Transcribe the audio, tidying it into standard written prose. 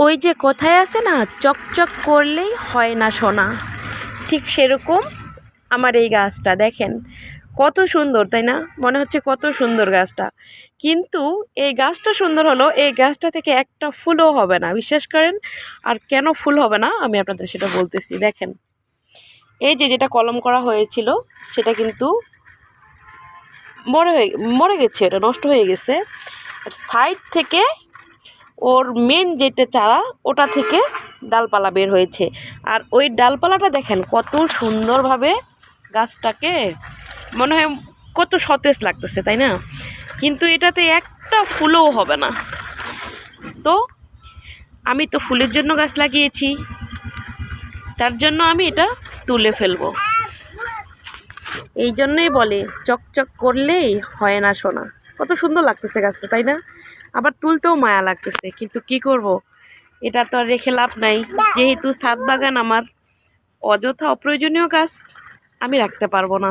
ওই যে কথায় আছে না, চকচক করলেই হয় না সোনা, ঠিক সেরকম আমার এই গাছটা দেখেন কত সুন্দর, তাই না? মনে হচ্ছে কত সুন্দর গাছটা। কিন্তু এই গাছটা সুন্দর হলো, এই গাছটা থেকে একটা ফুলও হবে না, বিশ্বাস করেন। আর কেন ফুল হবে না আমি আপনাদের সেটা বলতেছি। দেখেন, এই যে যেটা কলম করা হয়েছিল সেটা কিন্তু মরে গেছে, এটা নষ্ট হয়ে গেছে। সাইড থেকে ওর মেন যেটা চারা, ওটা থেকে ডালপালা বের হয়েছে। আর ওই ডালপালাটা দেখেন কত সুন্দরভাবে গাছটাকে মনে হয় কত সতেজ লাগতেছে, তাই না? কিন্তু এটাতে একটা ফুলও হবে না। তো আমি তো ফুলের জন্য গাছ লাগিয়েছি, তার জন্য আমি এটা তুলে ফেলবো। এই জন্যই বলে চকচক করলেই হয় না সোনা। কত সুন্দর লাগতেছে গাছটা, তাই না? আবার তুলতেও মায়া লাগতেছে, কিন্তু কি করব, এটা তো আর রেখে লাভ নাই। যেহেতু ছাদ বাগান আমার, অযথা অপ্রয়োজনীয় গাছ আমি রাখতে পারবো না।